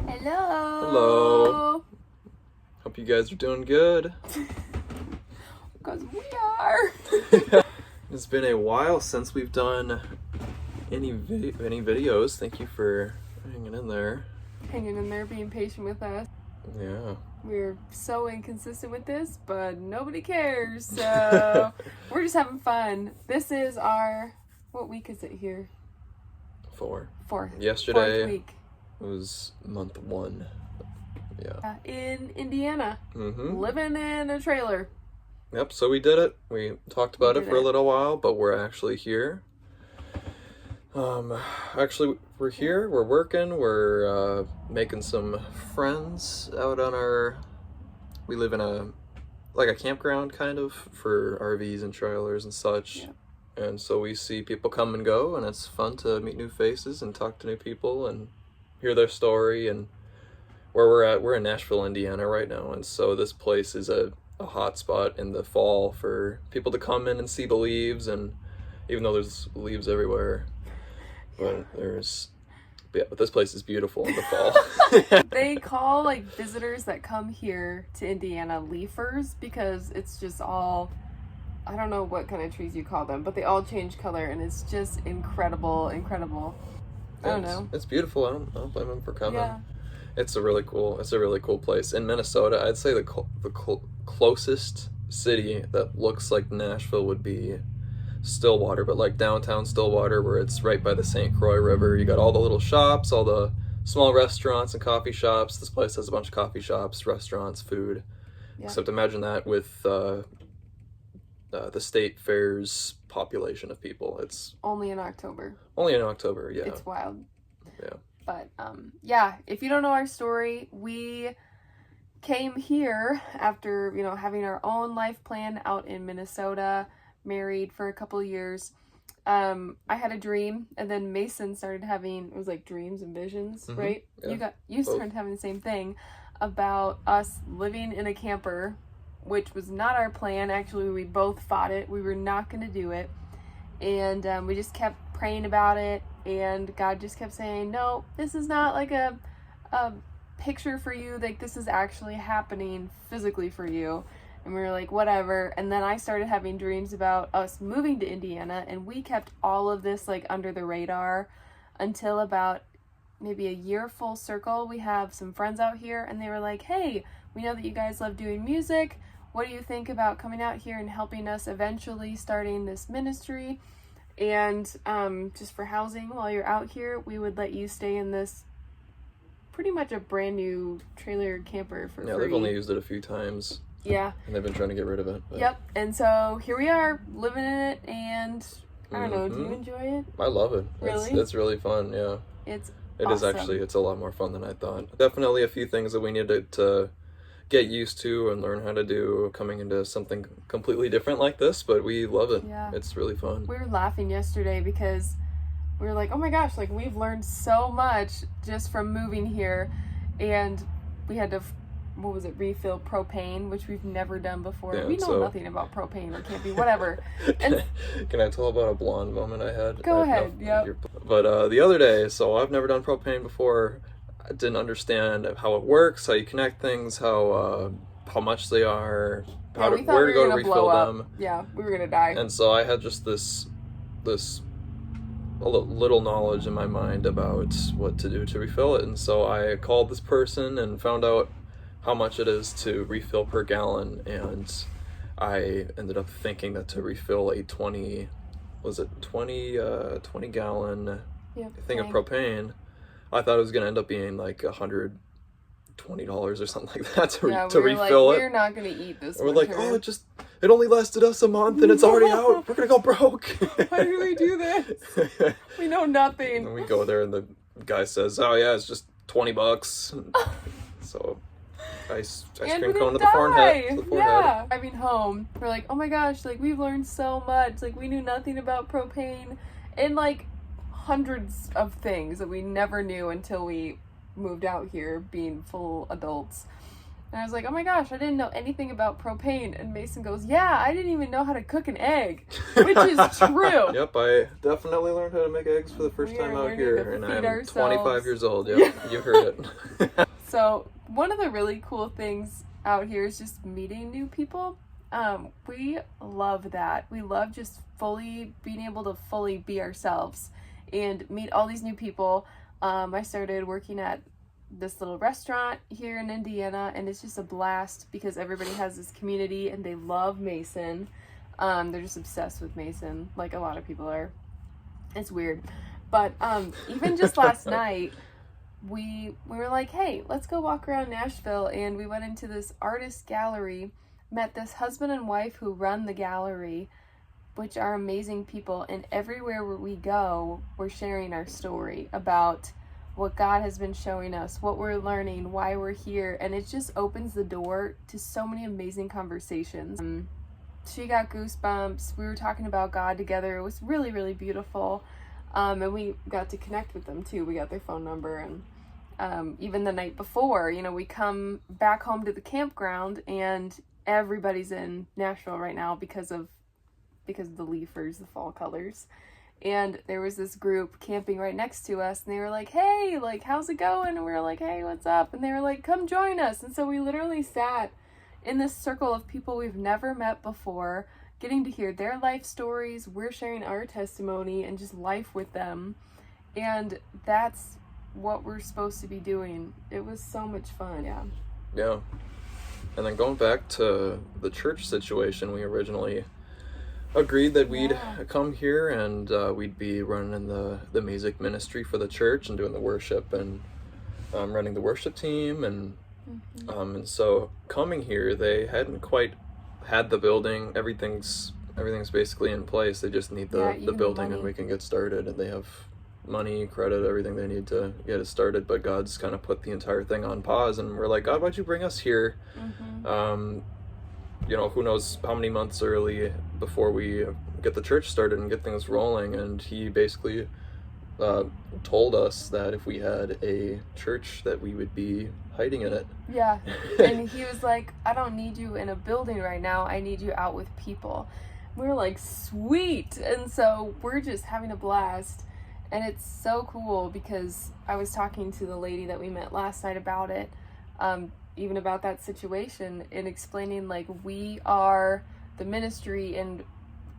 Hello. Hello. Hope you guys are doing good. Because we are. It's been a while since we've done any videos. Thank you for hanging in there. Hanging in there, being patient with us. Yeah. We're so inconsistent with this, but nobody cares. So we're just having fun. This is our, what week is it here? Fourth. Yesterday. Fourth week. It was month 1. Yeah. In Indiana. Mm-hmm. Living in a trailer. Yep, so we did it. We talked about it for a little while, but we're actually here. Actually, we're here, we're working, we're making some friends out on we live in a campground kind of for RVs and trailers and such. Yeah. And so we see people come and go, and it's fun to meet new faces and talk to new people and hear their story. And where we're in Nashville, Indiana right now, and so this place is a hot spot in the fall for people to come in and see the leaves, and even though there's leaves everywhere, but this place is beautiful in the fall. They call visitors that come here to Indiana leafers because it's just all, I don't know what kind of trees you call them, but they all change color and it's just incredible. I don't know. It's beautiful. I don't blame them for coming. Yeah. It's a really cool place. In Minnesota, I'd say the closest city that looks like Nashville would be Stillwater, but downtown Stillwater, where it's right by the St. Croix River. You got all the little shops, all the small restaurants and coffee shops. This place has a bunch of coffee shops, restaurants, food. Yeah. Except imagine that with the state fair's population of people. It's only in October. Yeah. It's wild. Yeah. But yeah, if you don't know our story, we came here after, having our own life plan out in Minnesota, married for a couple of years. I had a dream, and then Mason started having, it was dreams and visions, mm-hmm. Right? Yeah. You started having the same thing about us living in a camper, which was not our plan. Actually, we both fought it. We were not going to do it. And we just kept praying about it, and God just kept saying, no, this is not a picture for you. This is actually happening physically for you. And we were like, whatever. And then I started having dreams about us moving to Indiana, and we kept all of this under the radar until about maybe a year full circle. We have some friends out here, and they were like, hey, we know that you guys love doing music. What do you think about coming out here and helping us eventually starting this ministry? And just for housing while you're out here, we would let you stay in this pretty much a brand new trailer camper for free. Yeah, they've only used it a few times. Yeah. And they've been trying to get rid of it. But... Yep. And so here we are living in it, and I don't know, do you enjoy it? I love it. Really? It's really fun, yeah. It awesome. Is actually, it's a lot more fun than I thought. Definitely a few things that we needed to get used to and learn how to do coming into something completely different like this, but we love it. Yeah. It's really fun. We were laughing yesterday because we were like, oh my gosh, we've learned so much just from moving here, and we had to refill propane, which we've never done before. Yeah, we know nothing about propane or camping, whatever. And can I tell about a blonde moment I had? Go ahead. Yep. But the other day, so I've never done propane before. I didn't understand how it works, how you connect things, how much they are, where to go to refill them. Yeah, we were gonna die. And so I had just this little knowledge in my mind about what to do to refill it. And so I called this person and found out how much it is to refill per gallon, and I ended up thinking that to refill a 20 gallon thing of propane, I thought it was gonna end up being $120 or something like that to refill it. We're not gonna eat this. We're like, oh, it only lasted us a month and it's already out. We're gonna go broke. Why do we do this? We know nothing. And we go there, and the guy says, oh yeah, it's just $20. So ice cream cone to the forehead. Yeah. Driving home, we're like, oh my gosh, we've learned so much. We knew nothing about propane, and hundreds of things that we never knew until we moved out here, being full adults. And I was like, oh my gosh, I didn't know anything about propane. And Mason goes, yeah, I didn't even know how to cook an egg, which is true. Yep, I definitely learned how to make eggs for the first We are time out learning here, to and feed I'm ourselves. 25 years old. Yep, you heard it. So one of the really cool things out here is just meeting new people. We love that. We love just being able to fully be ourselves and meet all these new people. I started working at this little restaurant here in Indiana, and it's just a blast because everybody has this community and they love Mason. They're just obsessed with Mason, like a lot of people are. It's weird. But even just last night, we were like, hey, let's go walk around Nashville, and we went into this artist gallery, met this husband and wife who run the gallery, which are amazing people, and everywhere where we go, we're sharing our story about what God has been showing us, what we're learning, why we're here, and it just opens the door to so many amazing conversations. She got goosebumps. We were talking about God together. It was really, really beautiful. And we got to connect with them too. We got their phone number, and even the night before, we come back home to the campground, and everybody's in Nashville right now because of the leafers, the fall colors. And there was this group camping right next to us, and they were like, hey, like, how's it going? And we were like, hey, what's up? And they were like, come join us. And so we literally sat in this circle of people we've never met before, getting to hear their life stories. We're sharing our testimony and just life with them. And that's what we're supposed to be doing. It was so much fun. Yeah. And then going back to the church situation, we originally agreed that we'd come here and we'd be running the music ministry for the church and doing the worship and running the worship team, and and so coming here, they hadn't quite had the building. Everything's basically in place. They just need the building, and we can get started, and they have money, credit, everything they need to get it started. But God's kind of put the entire thing on pause, and we're like, God, why'd you bring us here? Who knows how many months early before we get the church started and get things rolling. And he basically told us that if we had a church, that we would be hiding in it. Yeah. And he was like, I don't need you in a building right now. I need you out with people. We were like, sweet. And so we're just having a blast. And it's so cool because I was talking to the lady that we met last night about it, even about that situation, and explaining, like, we are the ministry and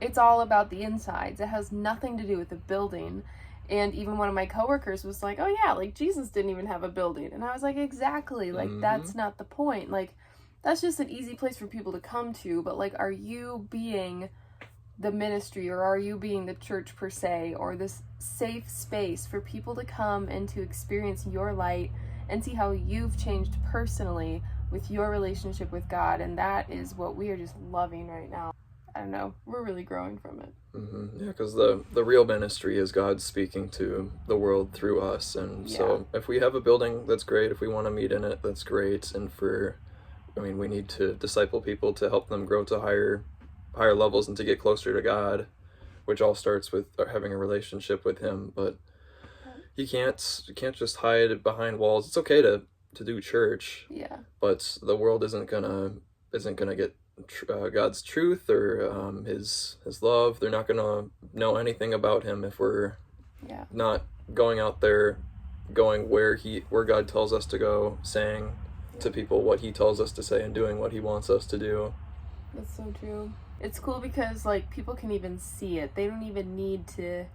it's all about the insides. It has nothing to do with the building. And even one of my coworkers was like, oh yeah, like Jesus didn't even have a building. And I was like, exactly, like that's not the point. Like, that's just an easy place for people to come to. But like, are you being the ministry, or are you being the church per se, or this safe space for people to come and to experience your light and see how you've changed personally with your relationship with God? And that is what we are just loving right now. I don't know, we're really growing from it. Yeah, because the real ministry is God speaking to the world through us. And so if we have a building, that's great. If we want to meet in it, that's great. And we need to disciple people to help them grow to higher levels and to get closer to God, which all starts with having a relationship with Him. But you can't just hide behind walls. It's okay to do church, but the world isn't gonna get God's truth or his love. They're not gonna know anything about Him if we're not going out there, going where God tells us to go, saying to people what He tells us to say, and doing what He wants us to do. That's so true. It's cool because, like, people can even see it. They don't even need to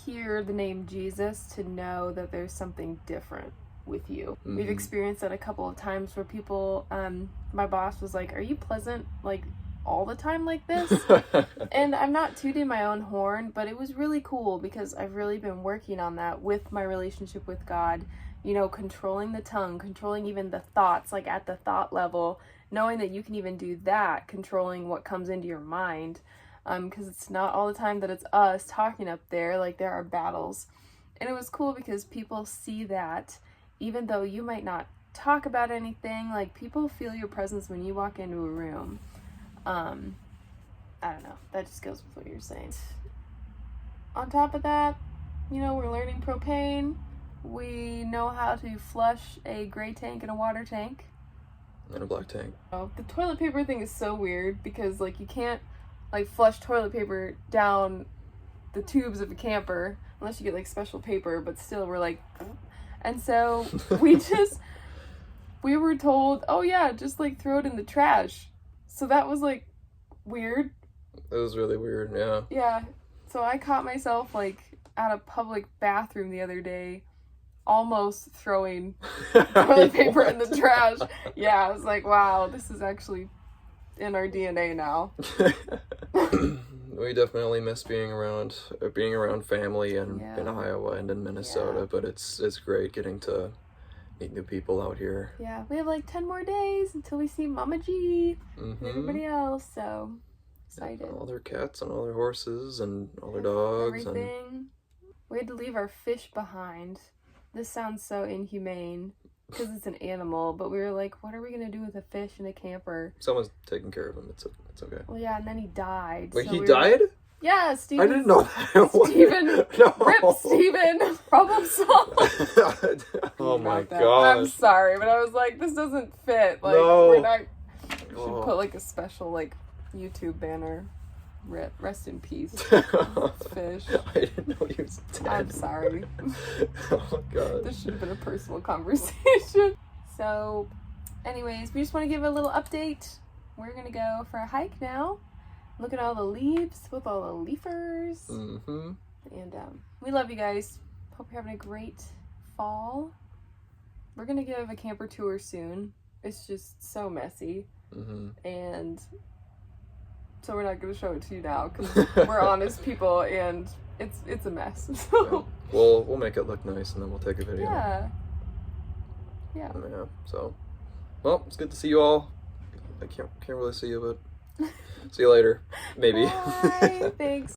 hear the name Jesus to know that there's something different with you. We've experienced that a couple of times where people, my boss was like, are you pleasant, like, all the time like this? And I'm not tooting my own horn, but it was really cool because I've really been working on that with my relationship with God. Controlling the tongue, controlling even the thoughts, like at the thought level, knowing that you can even do that, controlling what comes into your mind, because it's not all the time that it's us talking up there. Like, there are battles. And it was cool because people see that even though you might not talk about anything, like, people feel your presence when you walk into a room. I don't know, that just goes with what you're saying. On top of that, we're learning propane. We know how to flush a gray tank in a water tank. And a black tank. Oh, the toilet paper thing is so weird because like you can't like flush toilet paper down the tubes of a camper unless you get like special paper, but still we're like, and so we were told, oh yeah, just like throw it in the trash. So that was like weird. It was really weird, yeah. Yeah. So I caught myself like at a public bathroom the other day almost throwing toilet paper in the trash. Yeah, I was like, wow, this is actually in our DNA now. We definitely miss being around family and in Iowa and in Minnesota, but it's great getting to meet new people out here. Yeah, we have like 10 more days until we see Mama G and everybody else, so excited. And all their cats and all their horses and all their dogs. Everything. We had to leave our fish behind. This sounds so inhumane because it's an animal, but we were like, what are we going to do with a fish in a camper? Someone's taking care of him. It's okay. Well, yeah, and then he died. Wait, so he died? Yeah, Steven. I didn't know that. Steven. No. Rip Steven. Problem solved. Oh my About that. gosh. I'm sorry, but I was like, this doesn't fit. Like, No. we're not. We should Oh. put like a special like YouTube banner. Rest in peace, fish. I didn't know he was dead. I'm sorry. Oh my god. This should have been a personal conversation. So, anyways, we just want to give a little update. We're gonna go for a hike now. Look at all the leaves with all the leafers. Mm-hmm. And we love you guys. Hope you're having a great fall. We're gonna give a camper tour soon. It's just so messy. Mm-hmm. And so we're not gonna show it to you now because we're honest people and it's a mess. So We'll make it look nice and then we'll take a video. yeah. Yeah. So, well, it's good to see you all. I can't really see you, but see you later. Maybe. Bye. Thanks.